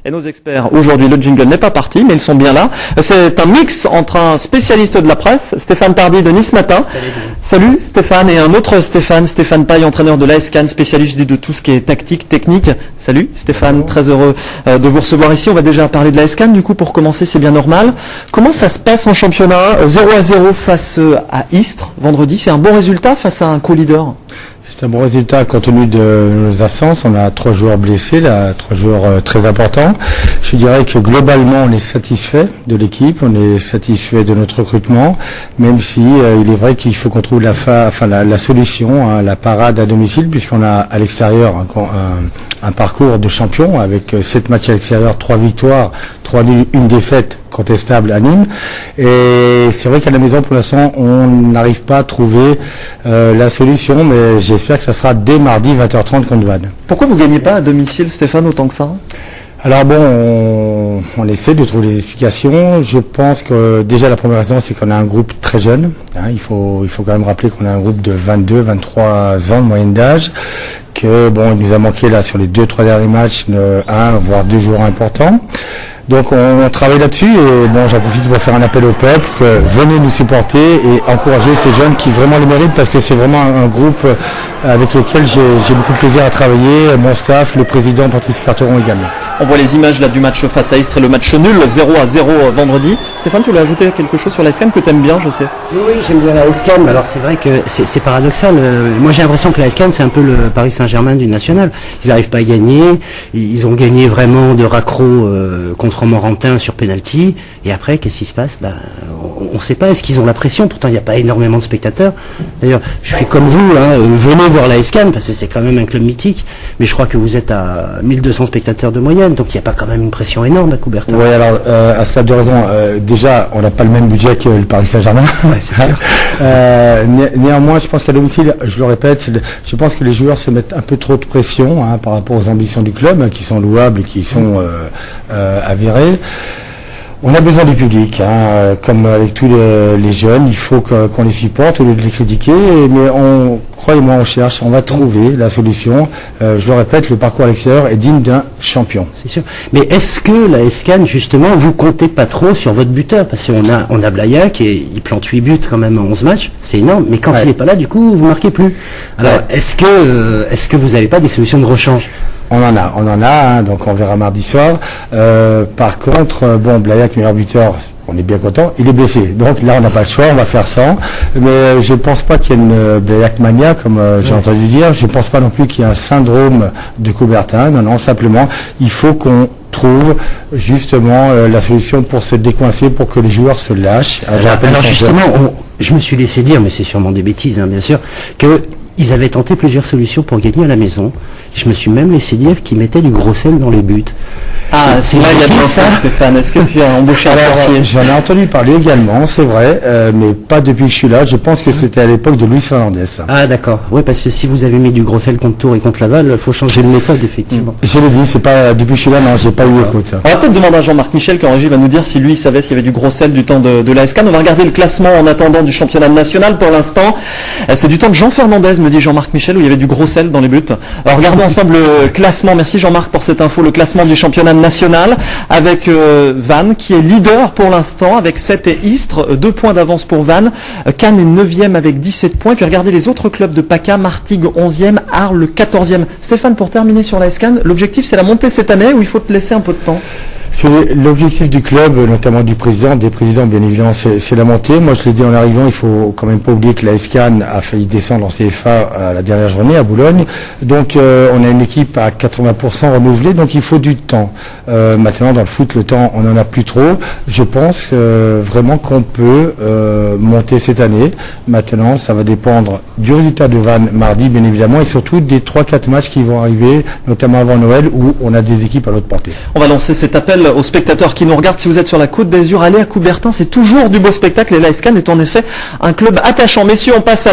Et nos experts, aujourd'hui, le jingle n'est pas parti, mais ils sont bien là. C'est un mix entre un spécialiste de la presse, Stéphane Tardy de Nice Matin. Salut Stéphane, et un autre Stéphane Paille, entraîneur de l'AS Cannes, spécialiste de tout ce qui est tactique, technique. Salut Stéphane, bonjour. Très heureux de vous recevoir ici. On va déjà parler de l'AS Cannes, du coup, pour commencer, c'est bien normal. Comment ça se passe en championnat? 0-0 face à Istres, vendredi. C'est un bon résultat face à un co-leader? C'est un bon résultat compte tenu de nos absences. On a 3 joueurs blessés, là, 3 joueurs très importants. Je dirais que globalement, on est satisfait de l'équipe, on est satisfait de notre recrutement, même si il est vrai qu'il faut qu'on trouve la solution, hein, la parade à domicile, puisqu'on a à l'extérieur un parcours de champion avec 7 matchs à l'extérieur, 3 victoires, 3 nuls, 1 défaite contestable à Nîmes. Et c'est vrai qu'à la maison, pour l'instant, on n'arrive pas à trouver la solution, mais j'espère que ça sera dès mardi 20h30 contre Vannes. Pourquoi vous ne gagnez pas à domicile, Stéphane, autant que ça? Alors bon, on essaie de trouver des explications. Je pense que déjà la première raison, c'est qu'on a un groupe très jeune. Hein, il faut quand même rappeler qu'on a un groupe de 22, 23 ans de moyenne d'âge. Que bon, il nous a manqué là sur les 2-3 derniers matchs, 1 voire 2 joueurs importants. Donc on travaille là-dessus et bon, j'en profite pour faire un appel au peuple que venez nous supporter et encourager ces jeunes qui vraiment le méritent, parce que c'est vraiment un groupe avec lequel j'ai beaucoup de plaisir à travailler, mon staff, le président Patrice Carteron également. On voit les images là du match face à Istres et le match nul, 0-0 vendredi. Stéphane, tu voulais ajouter quelque chose sur l'AS Cannes que tu aimes bien, je sais? Oui, j'aime bien l'AS Cannes. Alors c'est vrai que c'est paradoxal. Moi j'ai l'impression que l'AS Cannes c'est un peu le Paris Saint-Germain du national. Ils n'arrivent pas à gagner. Ils ont gagné vraiment de raccro contre Morantin sur penalty. Et après, qu'est-ce qui se passe? On ne sait pas. Est-ce qu'ils ont la pression? Pourtant, il n'y a pas énormément de spectateurs. D'ailleurs, je suis comme vous. Hein, venez voir l'AS Cannes parce que c'est quand même un club mythique. Mais je crois que vous êtes à 1200 spectateurs de moyenne. Donc il n'y a pas quand même une pression énorme à Coubertin. Oui, alors à ce stade de raison. Déjà, on n'a pas le même budget que le Paris Saint-Germain. Ouais, c'est sûr. Néanmoins, je pense qu'à domicile, je le répète, je pense que les joueurs se mettent un peu trop de pression par rapport aux ambitions du club, hein, qui sont louables et qui sont avérées. On a besoin du public, hein, comme avec tous les jeunes, il faut qu'on les supporte au lieu de les critiquer, mais croyez-moi, on cherche, on va trouver la solution. Je le répète, le parcours à l'extérieur est digne d'un champion. C'est sûr. Mais est-ce que l'AS Cannes, justement, vous comptez pas trop sur votre buteur? Parce qu'on a Blaillac et il plante 8 buts quand même en 11 matchs, c'est énorme, mais quand il n'est pas là, du coup, vous marquez plus. Alors, est-ce que vous n'avez pas des solutions de rechange? On en a, hein, donc on verra mardi soir. Par contre, bon, Blaillac, meilleur buteur, on est bien content, il est blessé. Donc là, on n'a pas le choix, on va faire 100. Mais je pense pas qu'il y ait une Blaillac mania, comme j'ai entendu dire. Je pense pas non plus qu'il y ait un syndrome de Coubertin. Non, simplement, il faut qu'on trouve justement la solution pour se décoincer, pour que les joueurs se lâchent. Alors justement, je me suis laissé dire, mais c'est sûrement des bêtises, hein, bien sûr, que ils avaient tenté plusieurs solutions pour gagner à la maison. Je me suis même laissé dire qu'ils mettaient du gros sel dans les buts. Ah, c'est là, il y a de ça, Stéphane. Est-ce que tu as embauché un sorcier? J'en ai entendu parler également, c'est vrai, mais pas depuis que je suis là. Je pense que c'était à l'époque de Luis Fernandez. Ah, d'accord. Oui, parce que si vous avez mis du gros sel contre Tours et contre Laval, il faut changer de méthode, effectivement. Je l'ai dit, c'est pas depuis que je suis là, non, j'ai pas eu écoute. On va peut-être demander à Jean-Marc Michel, qui en régie va nous dire si lui savait s'il y avait du gros sel du temps de l'AS Cannes. On va regarder le classement en attendant du championnat national pour l'instant. C'est du temps de Jean Fernandez, me dit Jean-Marc Michel, où il y avait du gros sel dans les buts. Alors regardons ensemble le classement. Merci Jean-Marc pour cette info. Le classement du championnat national avec Vannes qui est leader pour l'instant avec 7 et Istres, 2 points d'avance pour Vannes. Cannes est 9e avec 17 points. Puis regardez les autres clubs de PACA, Martigues 11e, Arles le 14e. Stéphane, pour terminer sur l'AS Cannes, l'objectif c'est la montée cette année ou il faut te laisser un peu de temps? L'objectif du club, notamment des présidents bien évidemment, c'est la montée. Moi je l'ai dit en arrivant, il faut quand même pas oublier que l'AS Cannes a failli descendre en CFA à la dernière journée à Boulogne. Donc on a une équipe à 80% renouvelée, donc il faut du temps. Maintenant dans le foot, le temps on n'en a plus trop. Je pense vraiment qu'on peut monter cette année. Maintenant ça va dépendre du résultat de Vannes mardi bien évidemment, et surtout des 3-4 matchs qui vont arriver, notamment avant Noël, où on a des équipes à l'autre portée. On va lancer cet appel aux spectateurs qui nous regardent. Si vous êtes sur la Côte d'Azur, allez à Coubertin, c'est toujours du beau spectacle et l'AS Cannes est en effet un club attachant. Messieurs, on passe à